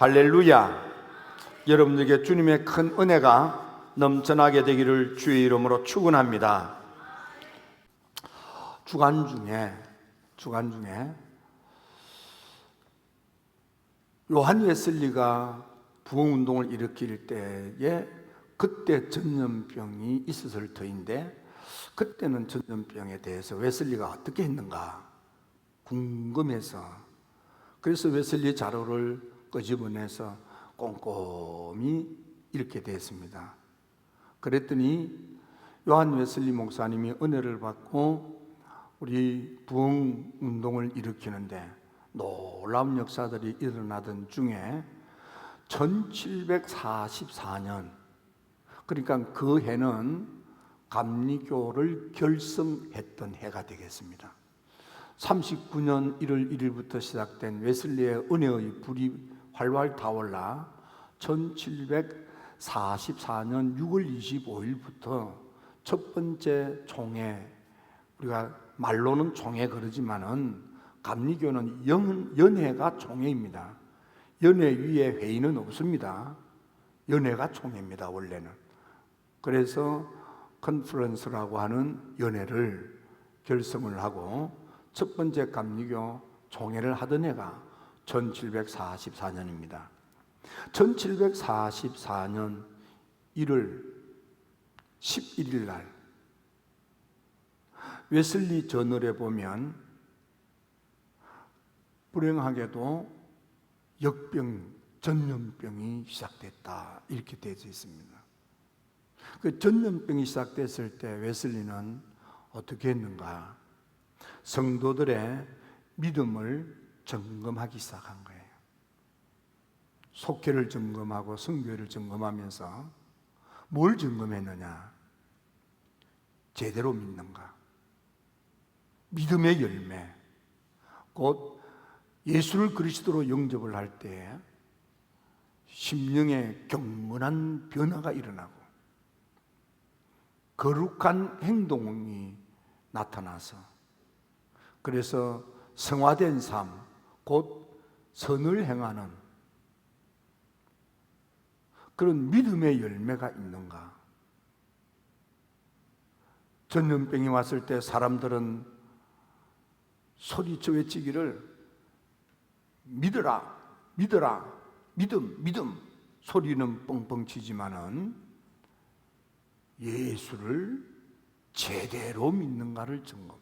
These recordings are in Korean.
할렐루야. 여러분들에게 주님의 큰 은혜가 넘쳐나게 되기를 주의 이름으로 축원합니다. 주간 중에 요한 웨슬리가 부흥운동을 일으킬 때에 그때 전염병이 있었을 터인데, 그때는 전염병에 대해서 웨슬리가 어떻게 했는가 궁금해서, 그래서 웨슬리 자료를 끄집어내서 꼼꼼히 읽게 됐습니다. 그랬더니 요한 웨슬리 목사님이 은혜를 받고 우리 부흥운동을 일으키는데 놀라운 역사들이 일어나던 중에 1744년, 그러니까 그 해는 감리교를 결성했던 해가 되겠습니다. 39년 1월 1일부터 시작된 웨슬리의 은혜의 불이 활활 타올라 1744년 6월 25일부터 첫 번째 총회, 우리가 말로는 총회 그러지만은 감리교는 연회가 총회입니다. 연회 위에 회의는 없습니다. 연회가 총회입니다, 원래는. 그래서 컨퍼런스라고 하는 연회를 결성을 하고 첫 번째 감리교 총회를 하던 해가 1744년입니다. 1744년 1월 11일 날 웨슬리 저널에 보면 불행하게도 전염병이 시작됐다 이렇게 되어 있습니다. 그 전염병이 시작됐을 때 웨슬리는 어떻게 했는가? 성도들의 믿음을 점검하기 시작한 거예요. 속회를 점검하고 성교회를 점검하면서 뭘 점검했느냐? 제대로 믿는가? 믿음의 열매, 곧 예수를 그리스도로 영접을 할 때 심령의 경건한 변화가 일어나고 거룩한 행동이 나타나서, 그래서 성화된 삶, 곧 선을 행하는 그런 믿음의 열매가 있는가? 전염병이 왔을 때 사람들은 소리쳐 외치기를 믿어라, 믿어라, 믿음 소리는 뻥뻥 치지만은 예수를 제대로 믿는가를 점검.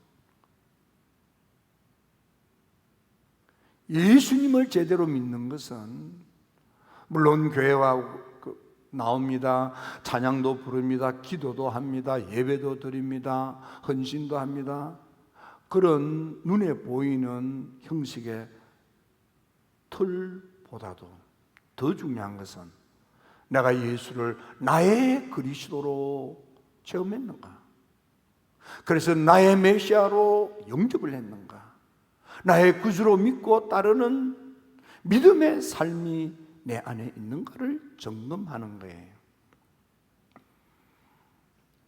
예수님을 제대로 믿는 것은 물론 교회와 나옵니다. 찬양도 부릅니다. 기도도 합니다. 예배도 드립니다. 헌신도 합니다. 그런 눈에 보이는 형식의 틀보다도 더 중요한 것은 내가 예수를 나의 그리스도로 체험했는가? 그래서 나의 메시아로 영접을 했는가? 나의 구주로 믿고 따르는 믿음의 삶이 내 안에 있는가를 점검하는 거예요.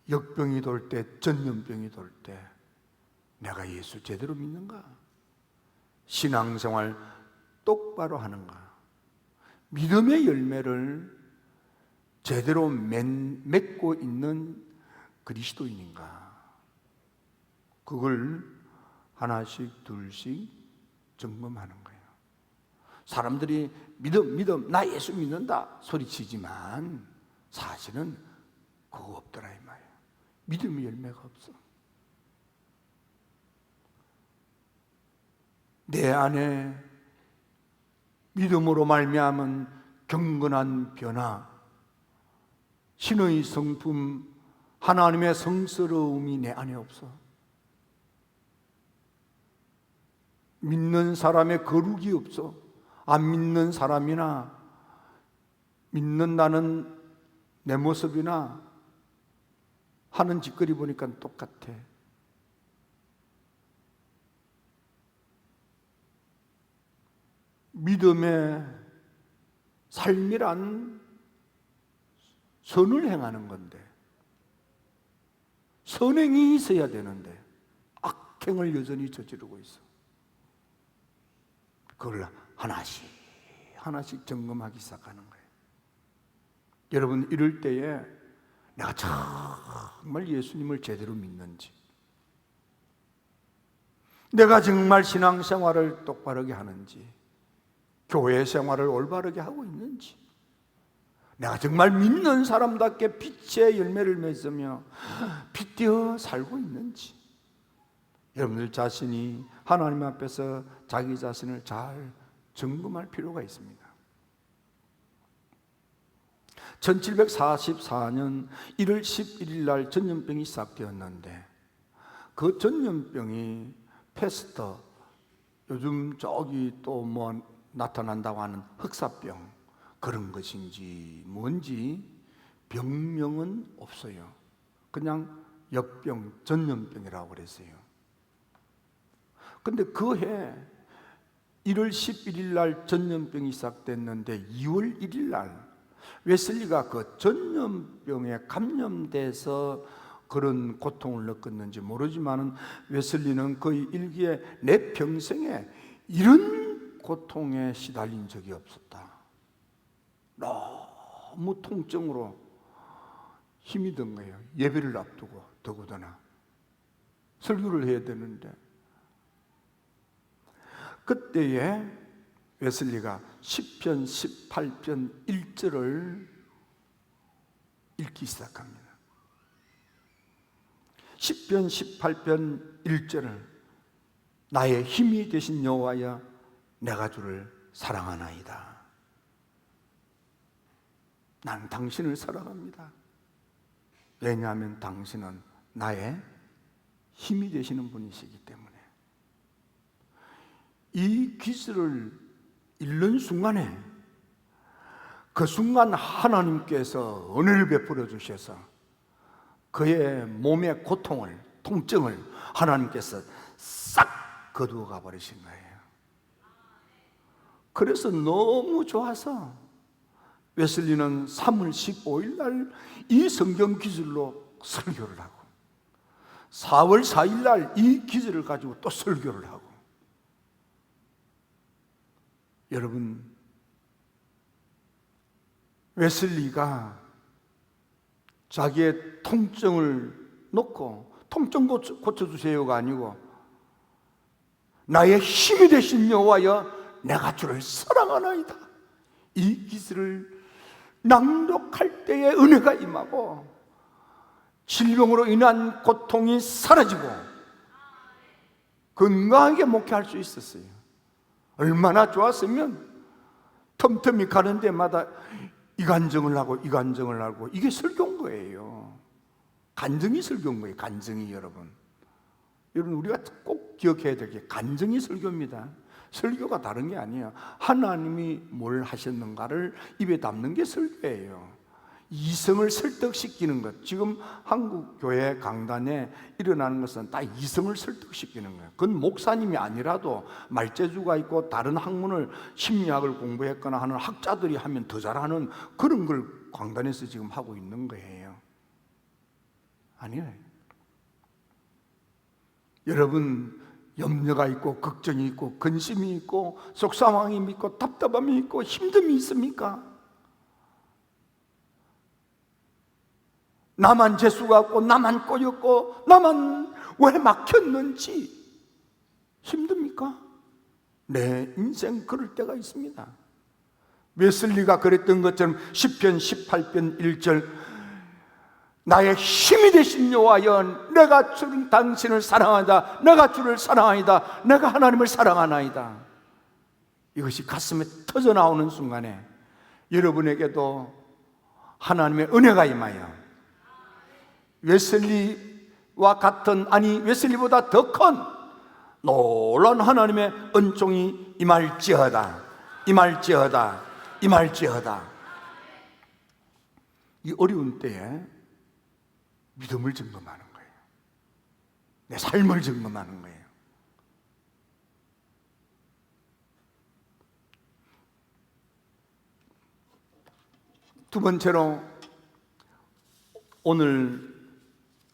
역병이 돌 때, 전염병이 돌 때 내가 예수 제대로 믿는가? 신앙생활 똑바로 하는가? 믿음의 열매를 제대로 맺고 있는 그리스도인인가? 그걸 하나씩 둘씩 점검하는 거예요. 사람들이 믿음, 나 예수 믿는다 소리치지만 사실은 그거 없더라 이 말이에요. 믿음의 열매가 없어. 내 안에 믿음으로 말미암은 경건한 변화, 신의 성품, 하나님의 성스러움이 내 안에 없어. 믿는 사람의 거룩이 없어. 안 믿는 사람이나 믿는다는 내 모습이나 하는 짓거리 보니까 똑같아. 믿음의 삶이란 선을 행하는 건데, 선행이 있어야 되는데 악행을 여전히 저지르고 있어. 그걸 하나씩 하나씩 점검하기 시작하는 거예요. 여러분, 이럴 때에 내가 정말 예수님을 제대로 믿는지, 내가 정말 신앙생활을 똑바르게 하는지, 교회 생활을 올바르게 하고 있는지, 내가 정말 믿는 사람답게 빛의 열매를 맺으며 빛되어 살고 있는지, 여러분들 자신이 하나님 앞에서 자기 자신을 잘 점검할 필요가 있습니다. 1744년 1월 11일 날 전염병이 시작되었는데, 그 전염병이 패스터, 요즘 저기 또 뭐 나타난다고 하는 흑사병, 그런 것인지 뭔지 병명은 없어요. 그냥 역병, 전염병이라고 그랬어요. 근데 그 해 1월 11일 날 전염병이 시작됐는데 2월 1일 날 웨슬리가 그 전염병에 감염돼서 그런 고통을 느꼈는지 모르지만 웨슬리는 거의 일기에 내 평생에 이런 고통에 시달린 적이 없었다. 너무 통증으로 힘이 든 거예요. 예배를 앞두고 더구나 설교를 해야 되는데, 그때에 웨슬리가 시편 18편 1절을 읽기 시작합니다. 시편 18편 1절을 나의 힘이 되신 여호와여, 내가 주를 사랑하나이다. 난 당신을 사랑합니다. 왜냐하면 당신은 나의 힘이 되시는 분이시기 때문에. 이 기술을 읽는 순간에, 그 순간 하나님께서 은혜를 베풀어 주셔서 그의 몸의 고통을, 통증을 하나님께서 싹 거두어 가버리신 거예요. 그래서 너무 좋아서 웨슬리는 3월 15일 날 이 성경 기술로 설교를 하고, 4월 4일 날 이 기술을 가지고 또 설교를 하고. 여러분, 웨슬리가 자기의 통증을 놓고 통증 고쳐주세요가 아니고, 나의 힘이 되신 여호와여, 내가 주를 사랑하나이다, 이 기술을 낭독할 때에 은혜가 임하고 질병으로 인한 고통이 사라지고 건강하게 목회할 수 있었어요. 얼마나 좋았으면 틈틈이 가는 데마다 이 간증을 하고 이 간증을 하고. 이게 설교인 거예요. 간증이 설교인 거예요. 간증이. 여러분 우리가 꼭 기억해야 될 게 간증이 설교입니다. 설교가 다른 게 아니에요. 하나님이 뭘 하셨는가를 입에 담는 게 설교예요. 이성을 설득시키는 것. 지금 한국 교회 강단에 일어나는 것은 다 이성을 설득시키는 거예요. 그건 목사님이 아니라도 말재주가 있고 다른 학문을, 심리학을 공부했거나 하는 학자들이 하면 더 잘하는 그런 걸 강단에서 지금 하고 있는 거예요. 아니에요. 여러분, 염려가 있고 걱정이 있고 근심이 있고 속상함이 있고 답답함이 있고 힘듦이 있습니까? 나만 재수가 없고 나만 꼬였고 나만 왜 막혔는지 힘듭니까? 내 인생 그럴 때가 있습니다. 웨슬리가 그랬던 것처럼 시편 18편 1절 나의 힘이 되신 여호와여, 내가 당신을 사랑하다, 내가 주를 사랑하이다, 내가 하나님을 사랑하나이다. 이것이 가슴에 터져 나오는 순간에 여러분에게도 하나님의 은혜가 임하여 웨슬리와 같은, 아니 웨슬리보다 더 큰 놀라운 하나님의 은총이 임할지어다, 임할지어다, 임할지어다. 이 어려운 때에 믿음을 점검하는 거예요. 내 삶을 점검하는 거예요. 두 번째로, 오늘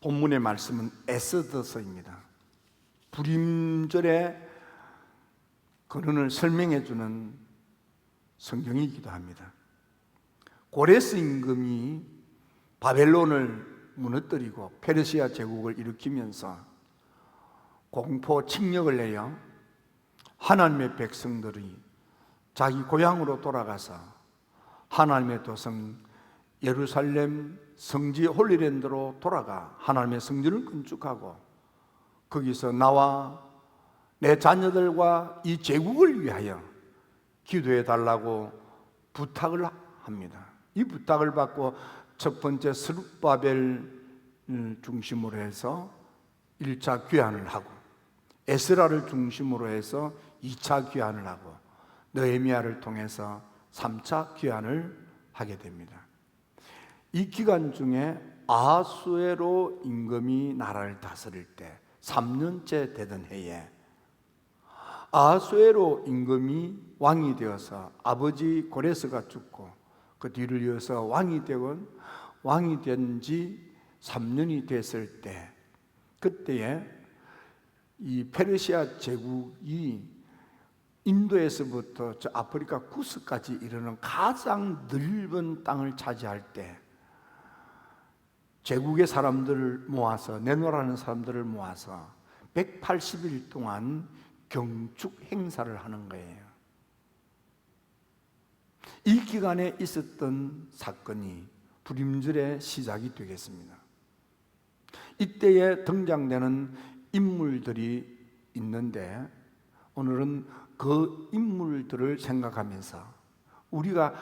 본문의 말씀은 에스더서입니다. 불임절의 근원을 설명해 주는 성경이기도 합니다. 고레스 임금이 바벨론을 무너뜨리고 페르시아 제국을 일으키면서 공포 칙령을 내려 하나님의 백성들이 자기 고향으로 돌아가서 하나님의 도성 예루살렘 성지 홀리랜드로 돌아가 하나님의 성전을 건축하고 거기서 나와 내 자녀들과 이 제국을 위하여 기도해 달라고 부탁을 합니다. 이 부탁을 받고 첫 번째 스룹바벨 중심으로 해서 1차 귀환을 하고 에스라를 중심으로 해서 2차 귀환을 하고 느헤미야를 통해서 3차 귀환을 하게 됩니다. 이 기간 중에 아하수에로 임금이 나라를 다스릴 때 3년째 되던 해에 아하수에로 임금이 왕이 되어서 아버지 고레스가 죽고 그 뒤를 이어서 왕이 된 지 3년이 됐을 때 그때에 이 페르시아 제국이 인도에서부터 저 아프리카 구스까지 이르는 가장 넓은 땅을 차지할 때 제국의 사람들을 모아서 내노라는 사람들을 모아서 180일 동안 경축 행사를 하는 거예요. 이 기간에 있었던 사건이 불임절의 시작이 되겠습니다. 이때에 등장되는 인물들이 있는데 오늘은 그 인물들을 생각하면서 우리가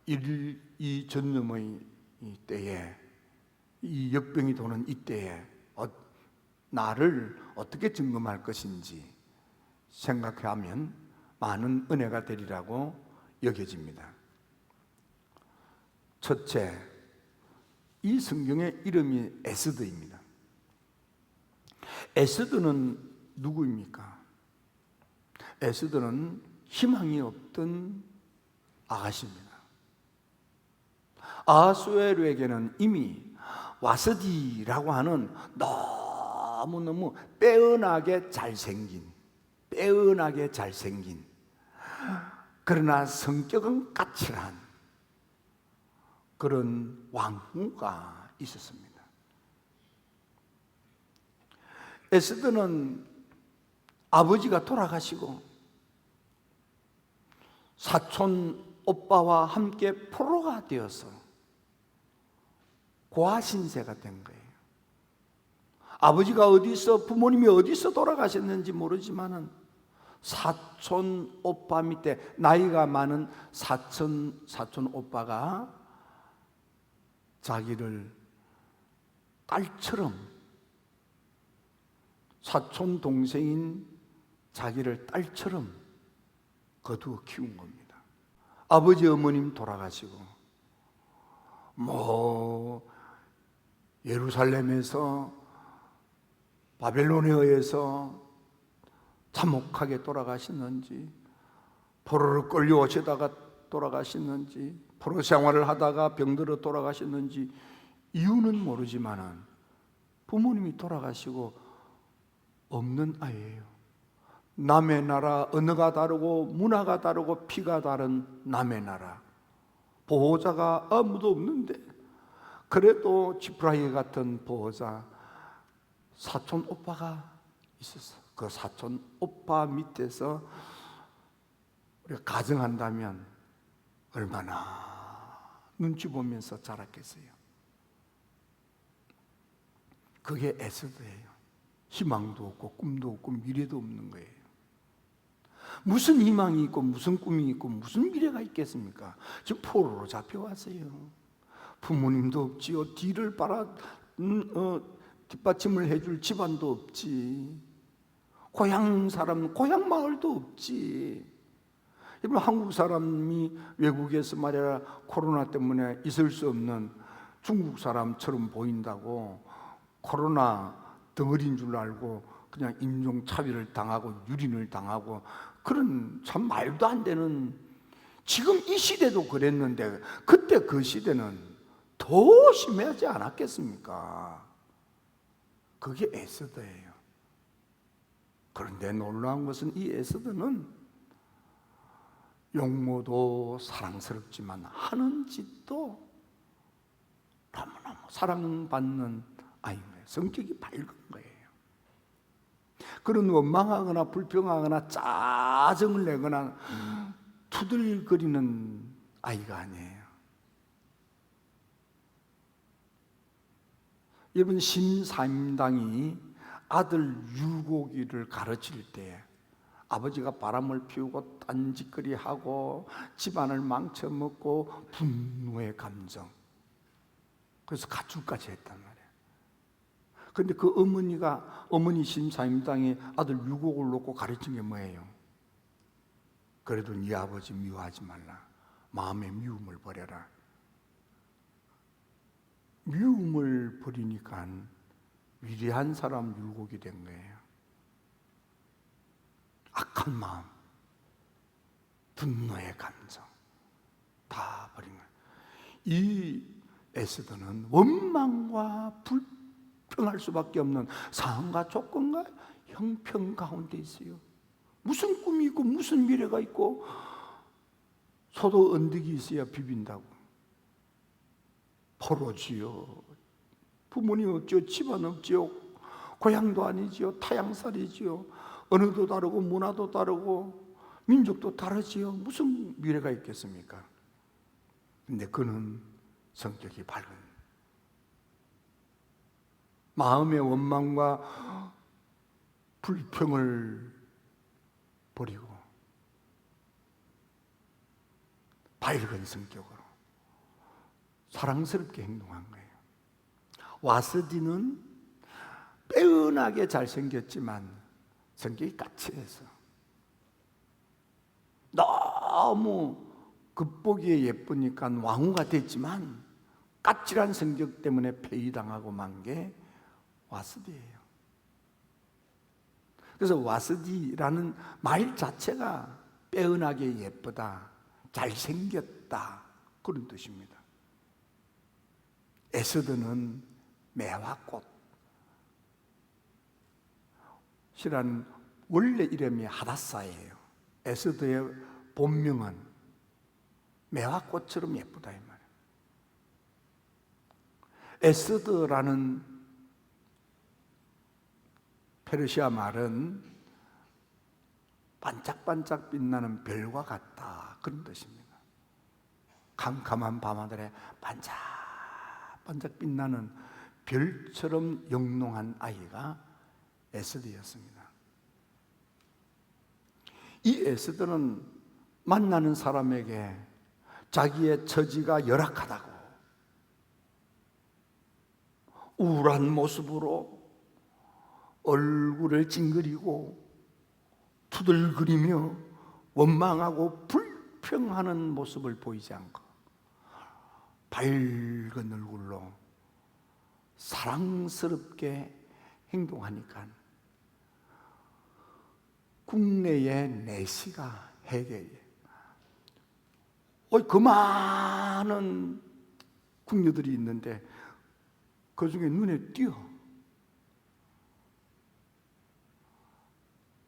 이 전염의 때에 이 역병이 도는 이때에 나를 어떻게 점검할 것인지 생각하면 많은 은혜가 되리라고 여겨집니다. 첫째, 이 성경의 이름이 에스더입니다. 에스더는 누구입니까? 에스더는 희망이 없던 아가씨입니다. 아하수에로에게는 이미 와스디라고 하는 너무너무 빼어나게 잘생긴 그러나 성격은 까칠한 그런 왕후가 있었습니다. 에스더는 아버지가 돌아가시고 사촌 오빠와 함께 포로가 되어서 고아신세가 된 거예요. 아버지가 어디서 부모님이 어디서 돌아가셨는지 모르지만은 사촌 오빠 밑에 나이가 많은 사촌 오빠가 자기를 딸처럼 사촌 동생인 자기를 딸처럼 거두어 키운 겁니다. 아버지 어머님 돌아가시고 예루살렘에서 바벨론에 의해서 참혹하게 돌아가셨는지 포로로 끌려오시다가 돌아가셨는지 포로 생활을 하다가 병들어 돌아가셨는지 이유는 모르지만은 부모님이 돌아가시고 없는 아이예요. 남의 나라, 언어가 다르고 문화가 다르고 피가 다른 남의 나라, 보호자가 아무도 없는데 그래도 지프라희 같은 보호자 사촌 오빠가 있었어. 그 사촌 오빠 밑에서 우리가 가정한다면 얼마나 눈치 보면서 자랐겠어요. 그게 에스더예요. 희망도 없고 꿈도 없고 미래도 없는 거예요. 무슨 희망이 있고 무슨 꿈이 있고 무슨 미래가 있겠습니까? 지금 포로로 잡혀왔어요. 부모님도 없지요. 뒤를 뒷받침을 해줄 집안도 없지. 고향 마을도 없지. 여러분, 한국 사람이 외국에서 말이야 코로나 때문에 있을 수 없는 중국 사람처럼 보인다고 코로나 덩어리인 줄 알고 그냥 인종차별을 당하고 유린을 당하고 그런 참 말도 안 되는, 지금 이 시대도 그랬는데 그때 그 시대는 더 심하지 않았겠습니까? 그게 에스더예요. 그런데 놀라운 것은 이 에스더는 용모도 사랑스럽지만 하는 짓도 너무너무 사랑받는 아이예요. 성격이 밝은 거예요. 그런 원망하거나 불평하거나 짜증을 내거나 투덜거리는 아이가 아니에요. 여러분, 심사임당이 아들 유고기를 가르칠 때 아버지가 바람을 피우고 딴짓거리하고 집안을 망쳐먹고 분노의 감정, 그래서 가출까지 했단 말이에요. 그런데 그 어머니 심사임당이 아들 유곡을 놓고 가르친 게 뭐예요? 그래도 네 아버지 미워하지 말라. 마음의 미움을 버려라. 미움을 버리니까 위대한 사람 율곡이 된 거예요. 악한 마음, 분노의 감정 다 버린 거예요. 이 에스더는 원망과 불평할 수밖에 없는 상황과 조건과 형편 가운데 있어요. 무슨 꿈이 있고 무슨 미래가 있고 소도 언덕이 있어야 비빈다고. 포로지요. 부모님 없지요. 집안 없지요. 고향도 아니지요. 타향살이지요. 언어도 다르고 문화도 다르고 민족도 다르지요. 무슨 미래가 있겠습니까? 근데 그는 성격이 밝은, 마음의 원망과 불평을 버리고 밝은 성격으로 사랑스럽게 행동한 거예요. 와스디는 빼어나게 잘생겼지만 성격이 까칠해서 너무 겉보기에 예쁘니까 왕후가 됐지만 까칠한 성격 때문에 폐위당하고 만 게 와스디예요. 그래서 와스디라는 말 자체가 빼어나게 예쁘다, 잘생겼다, 그런 뜻입니다. 에스더는 매화꽃, 시라는 원래 이름이 하다사예요. 에스더의 본명은 매화꽃처럼 예쁘다 이 말이에요. 에스더라는 페르시아 말은 반짝반짝 빛나는 별과 같다, 그런 뜻입니다. 캄캄한 밤하늘에 반짝반짝 빛나는 별처럼 영롱한 아이가 에스더였습니다. 이 에스더는 만나는 사람에게 자기의 처지가 열악하다고, 우울한 모습으로 얼굴을 찡그리고 투덜거리며 원망하고 불평하는 모습을 보이지 않고 밝은 얼굴로 사랑스럽게 행동하니까 국내의 내시가 해결이에요. 그 많은 궁녀들이 있는데 그 중에 눈에 띄어.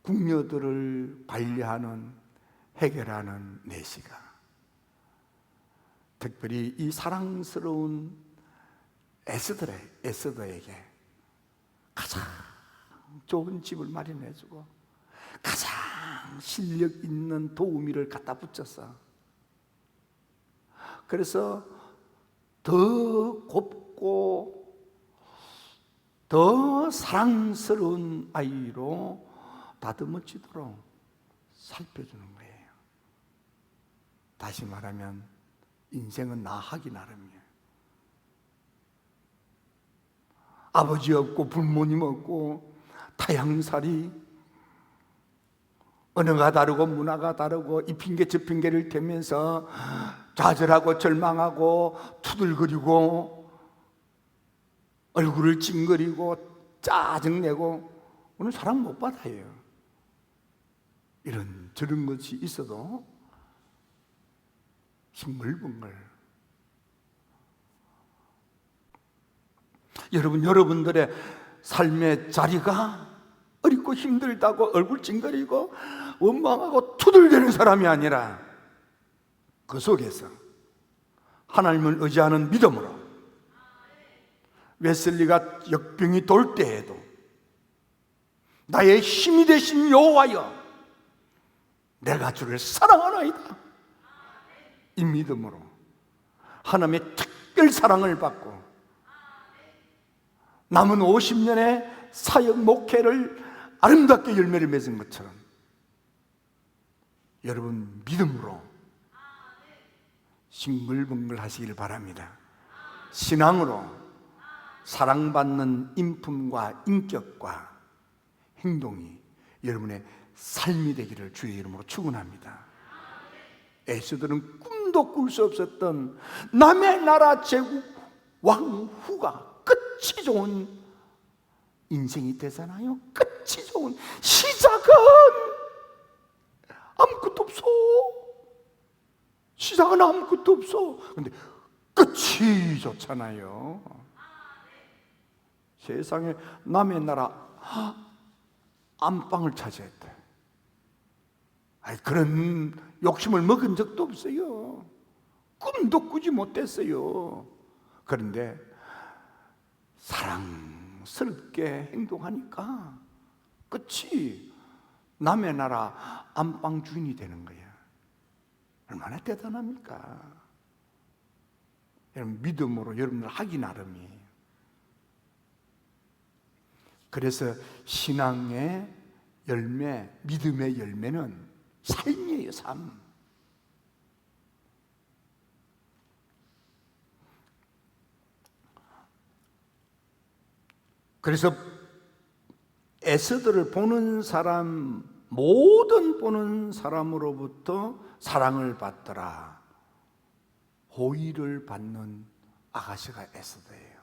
궁녀들을 관리하는, 해결하는 내시가 특별히 이 사랑스러운 에스더에게 가장 좋은 집을 마련해주고 가장 실력 있는 도우미를 갖다 붙였어. 그래서 더 곱고 더 사랑스러운 아이로 다듬어지도록 살펴주는 거예요. 다시 말하면 인생은 나하기 나름이에요. 아버지 없고 부모님 없고 타향살이, 언어가 다르고 문화가 다르고 이 핑계 저 핑계를 대면서 좌절하고 절망하고 투덜거리고 얼굴을 찡그리고 짜증내고 오늘 사랑 못 받아요. 이런 저런 것이 있어도 싱글벙글. 여러분들의 삶의 자리가 어렵고 힘들다고 얼굴 찡그리고 원망하고 투덜대는 사람이 아니라 그 속에서 하나님을 의지하는 믿음으로 웨슬리가 역병이 돌 때에도 나의 힘이 되신 여호와여, 내가 주를 사랑하나이다, 이 믿음으로 하나님의 특별 사랑을 받고 남은 50년의 사역 목회를 아름답게 열매를 맺은 것처럼 여러분 믿음으로 싱글벙글 하시기를 바랍니다. 신앙으로 사랑받는 인품과 인격과 행동이 여러분의 삶이 되기를 주의 이름으로 축원합니다. 에스더는 꿈도 꿀 수 없었던 남의 나라 제국 왕후가 끝이 좋은 인생이 되잖아요. 끝이 좋은, 시작은 아무것도 없어. 시작은 아무것도 없어. 근데 끝이 좋잖아요. 세상에 남의 나라 안방을 차지했대. 그런 욕심을 먹은 적도 없어요. 꿈도 꾸지 못했어요. 그런데 사랑스럽게 행동하니까 끝이 남의 나라 안방 주인이 되는 거야. 얼마나 대단합니까? 여러분 믿음으로 여러분들 하기 나름이에요. 그래서 신앙의 열매, 믿음의 열매는 삶이에요, 삶. 그래서 에스더를 보는 사람, 모든 보는 사람으로부터 사랑을 받더라, 호의를 받는 아가씨가 에스더예요.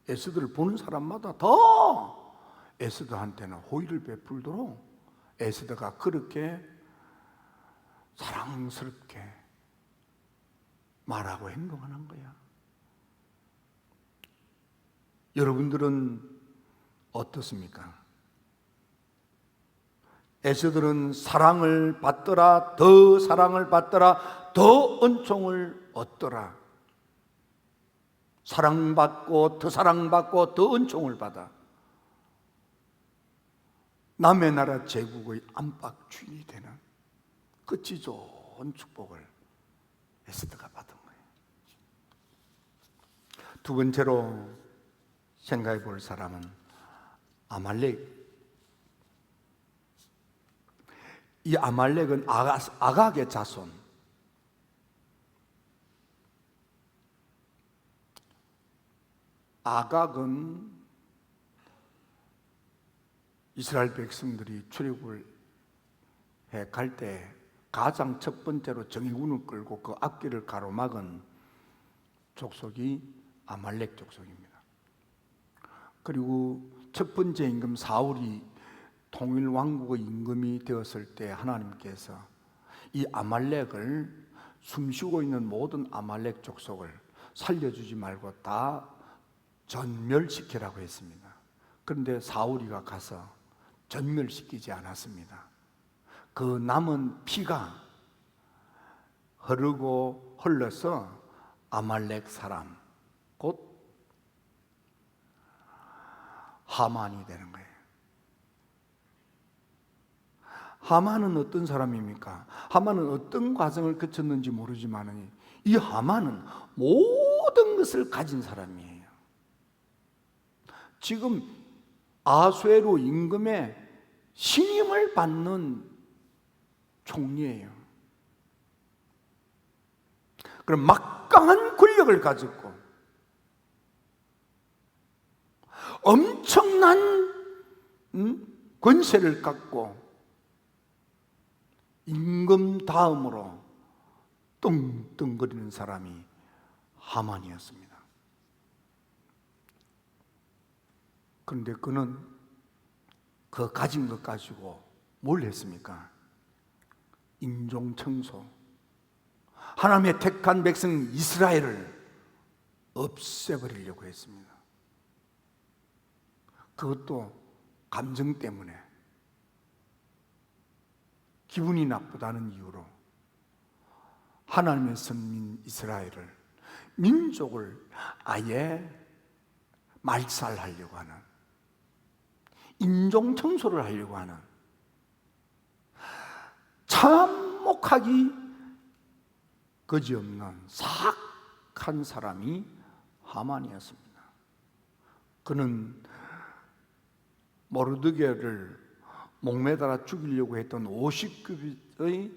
에스더를 보는 사람마다 더 에스더한테는 호의를 베풀도록 에스더가 그렇게 사랑스럽게 말하고 행동하는 거야. 여러분들은 어떻습니까? 에스더는 사랑을 받더라, 더 사랑을 받더라, 더 은총을 얻더라. 사랑받고 더 사랑받고 더 은총을 받아 남의 나라 제국의 안팎 주인이 되는 끝이 좋은 축복을 에스더가 받은 거예요. 두 번째로 생각해 볼 사람은 아말렉. 이 아말렉은 아각의 자손. 아각은 이스라엘 백성들이 출애굽을 해 갈 때 가장 첫 번째로 정예군을 끌고 그 앞길을 가로막은 족속이 아말렉 족속입니다. 그리고 첫 번째 임금 사울이 통일 왕국의 임금이 되었을 때 하나님께서 이 아말렉을, 숨쉬고 있는 모든 아말렉 족속을 살려주지 말고 다 전멸시키라고 했습니다. 그런데 사울이가 가서 전멸시키지 않았습니다. 그 남은 피가 흐르고 흘러서 아말렉 사람, 곧 하만이 되는 거예요. 하만은 어떤 사람입니까? 하만은 어떤 과정을 거쳤는지 모르지만 이 하만은 모든 것을 가진 사람이에요. 지금 아수에로 임금의 신임을 받는 총리예요. 그럼 막강한 권력을 가졌고 엄청난 권세를 갖고 임금 다음으로 떵떵거리는 사람이 하만이었습니다. 그런데 그는 그 가진 것 가지고 뭘 했습니까? 인종 청소, 하나님의 택한 백성 이스라엘을 없애버리려고 했습니다. 그것도 감정 때문에, 기분이 나쁘다는 이유로 하나님의 선민 이스라엘을, 민족을 아예 말살하려고 하는, 인종 청소를 하려고 하는 참혹하기 그지없는 사악한 사람이 하만이었습니다. 그는 모르드게를 목매달아 죽이려고 했던 50급의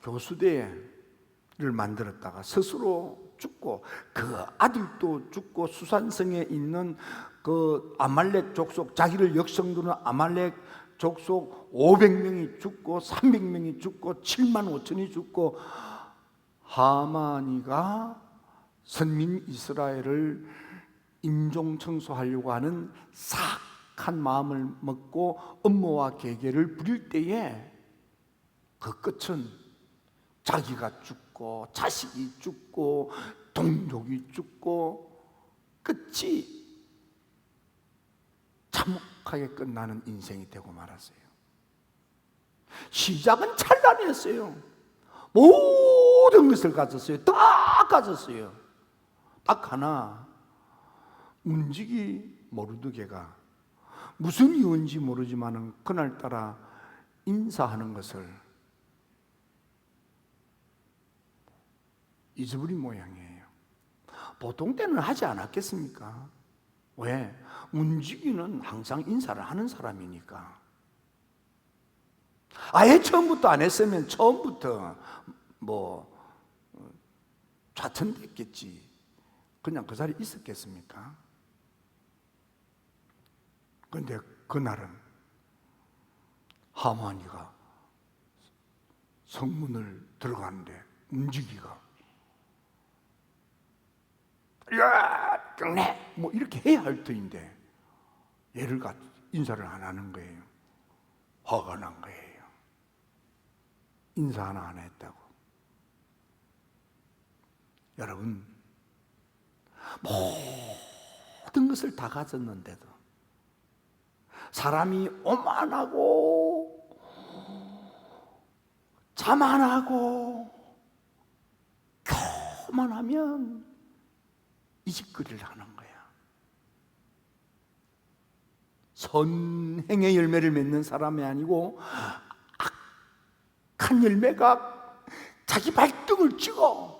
교수대를 만들었다가 스스로 죽고, 그 아들도 죽고, 수산성에 있는 그 아말렉 족속, 자기를 역성두는 아말렉 족속 500명이 죽고 300명이 죽고 7만 5천이 죽고, 하만이가 선민 이스라엘을 인종 청소하려고 하는 사악한 마음을 먹고 음모와 계계를 부릴 때에 그 끝은 자기가 죽고 자식이 죽고 동족이 죽고 끝이 참혹하게 끝나는 인생이 되고 말았어요. 시작은 찬란했어요. 모든 것을 가졌어요. 다 가졌어요. 딱 하나, 문지기 모르드게가 무슨 이유인지 모르지만 그날따라 인사하는 것을 잊어버린 모양이에요. 보통 때는 하지 않았겠습니까? 왜? 문지기는 항상 인사를 하는 사람이니까. 아예 처음부터 안 했으면 처음부터 좌천됐겠지. 그냥 그 자리에 있었겠습니까? 그런데 그날은 하만이가 성문을 들어가는데 문지기가 야, 경례! 이렇게 해야 할 터인데 얘를 인사를 안 하는 거예요. 화가 난 거예요. 인사 하나 안 했다고. 여러분, 모든 것을 다 가졌는데도 사람이 오만하고 자만하고 교만하면 이 짓거리를 하는 거야. 선행의 열매를 맺는 사람이 아니고 악한 열매가 자기 발등을 찍어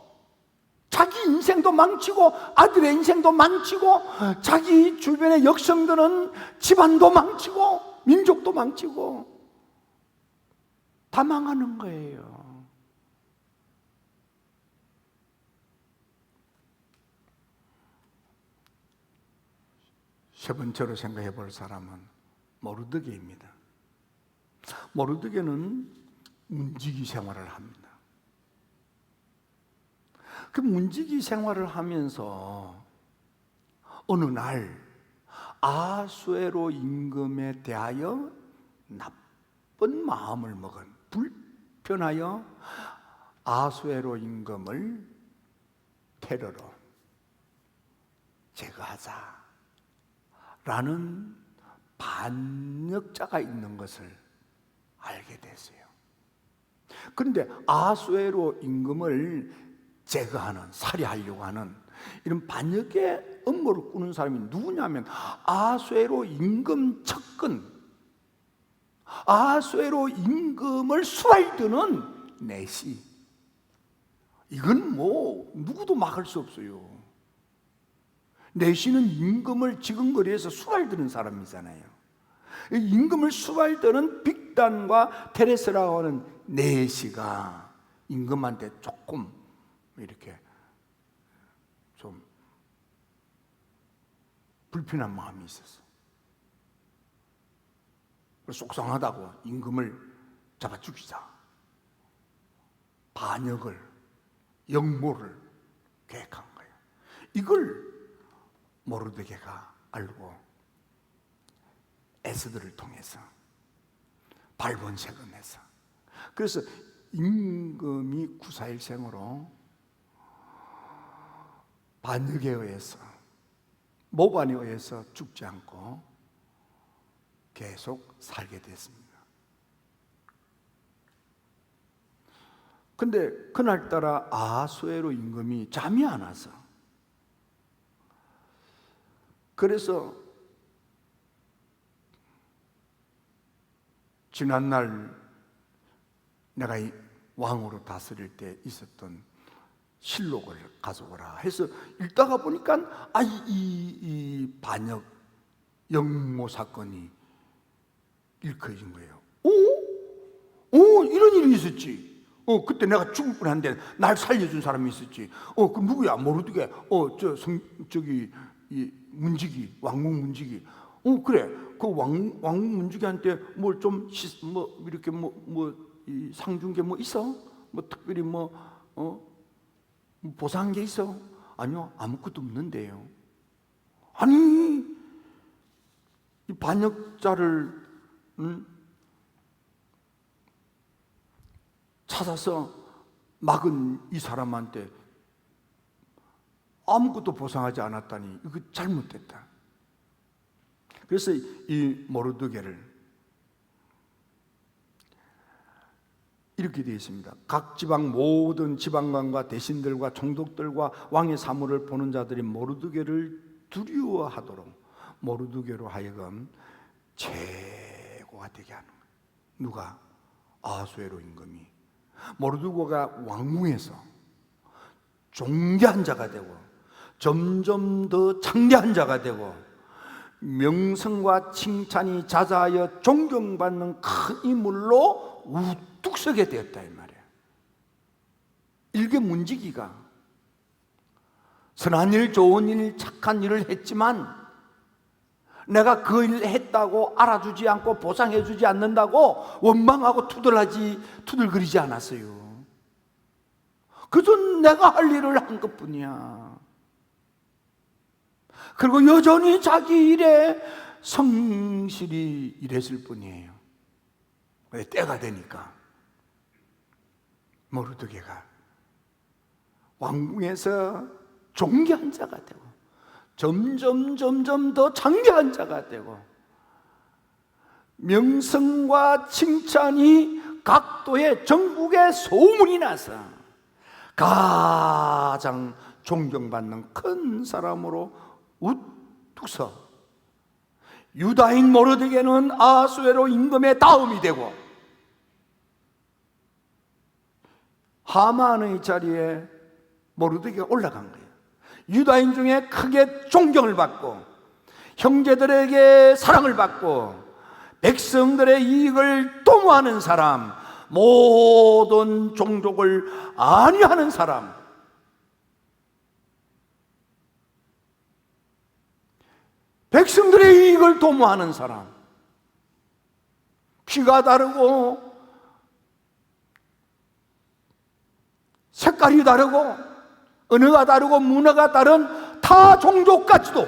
자기 인생도 망치고 아들의 인생도 망치고 자기 주변의 역성들은 집안도 망치고 민족도 망치고 다 망하는 거예요. 세 번째로 생각해 볼 사람은 모르드게입니다. 모르드게는 문지기 생활을 합니다. 그 문지기 생활을 하면서 어느 날 아수에로 임금에 대하여 나쁜 마음을 먹은, 불편하여 아수에로 임금을 테러로 제거하자 라는 반역자가 있는 것을 알게 됐어요. 그런데 아수에로 임금을 제거하는, 살해하려고 하는 이런 반역의 음모를 꾸는 사람이 누구냐면 아수에로 임금 측근, 아수에로 임금을 수발드는 내시. 이건 누구도 막을 수 없어요. 내시는 임금을 지근거리에서 수발드는 사람이잖아요. 임금을 수발드는 빅단과 테레스라고 하는 내시가 임금한테 조금 이렇게 좀 불편한 마음이 있었어. 속상하다고 임금을 잡아 죽이자, 반역을, 역모를 계획한 거예요. 이걸 모르드게가 알고 에스더를 통해서 발본색을 내서, 그래서 임금이 구사일생으로 반역에 의해서, 모반에 의해서 죽지 않고 계속 살게 됐습니다. 근데 그날따라 아수에로 임금이 잠이 안 와서, 그래서 지난날 내가 왕으로 다스릴 때 있었던 실록을 가져오라 해서 읽다가 보니까 이 반역 영모 사건이 일컬어진 거예요. 이런 일이 있었지. 그때 내가 죽을 뻔한데 날 살려준 사람이 있었지. 그 누구야? 모르드게. 이 문지기, 왕궁 문지기. 그래. 그 왕궁 문지기한테 뭘 좀 이렇게 이 상준 게 뭐 있어? 특별히 보상한 게 있어? 아니요, 아무것도 없는데요. 아니, 이 반역자를 찾아서 막은 이 사람한테 아무것도 보상하지 않았다니 이거 잘못됐다. 그래서 이 모르드게를 이렇게 되어 있습니다. 각 지방 모든 지방관과 대신들과 총독들과 왕의 사물을 보는 자들이 모르드게를 두려워하도록 모르드게로 하여금 최고가 되게 하는 거예요. 누가? 아수에로 임금이 모르드게가 왕궁에서 존귀한 자가 되고 점점 더 창대한 자가 되고 명성과 칭찬이 자자하여 존경받는 큰 인물로 우뚝 서게 되었다 이 말이에요. 일개 문지기가 선한 일, 좋은 일, 착한 일을 했지만 내가 그 일을 했다고 알아주지 않고 보상해주지 않는다고 원망하고 투덜거리지 않았어요. 그저 내가 할 일을 한 것뿐이야. 그리고 여전히 자기 일에 성실히 일했을 뿐이에요. 때가 되니까 모르드게가 왕궁에서 존귀한 자가 되고 점점 더 장대한 자가 되고 명성과 칭찬이 각도의 전국에 소문이 나서 가장 존경받는 큰 사람으로 우뚝 서 유다인 모르드게는 아수에로 임금의 다음이 되고 하만의 자리에 모르드게가 올라간 거예요. 유다인 중에 크게 존경을 받고 형제들에게 사랑을 받고 백성들의 이익을 도모하는 사람, 모든 종족을 안위하는 사람, 백성들의 이익을 도모하는 사람, 피가 다르고 색깔이 다르고 언어가 다르고 문화가 다른 타 종족까지도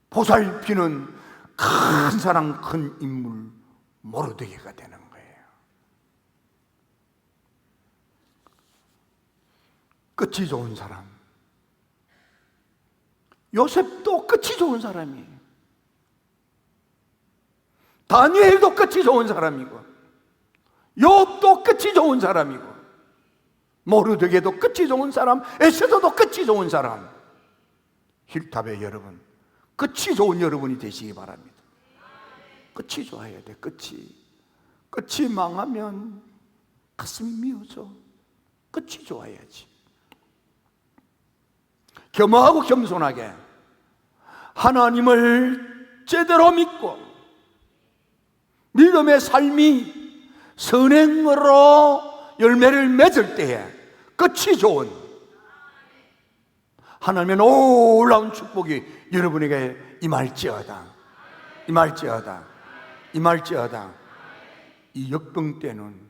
보살피는 큰 사람, 큰 인물 모르드게가 되는 거예요. 끝이 좋은 사람. 요셉도 끝이 좋은 사람이에요. 다니엘도 끝이 좋은 사람이고 욥도 끝이 좋은 사람이고 모르드게도 끝이 좋은 사람, 에스더도 끝이 좋은 사람. 힐탑의 여러분, 끝이 좋은 여러분이 되시기 바랍니다. 끝이 좋아야 돼. 끝이 망하면 가슴이 미어져. 끝이 좋아야지. 겸허하고 겸손하게 하나님을 제대로 믿고 믿음의 삶이 선행으로 열매를 맺을 때에 끝이 좋은 하나님의 놀라운 축복이 여러분에게 임할지어다. 이 역병 때는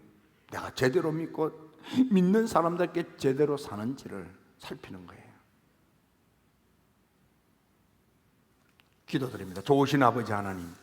내가 제대로 믿고 믿는 사람답게 제대로 사는지를 살피는 거예요. 기도드립니다. 좋으신 아버지 하나님,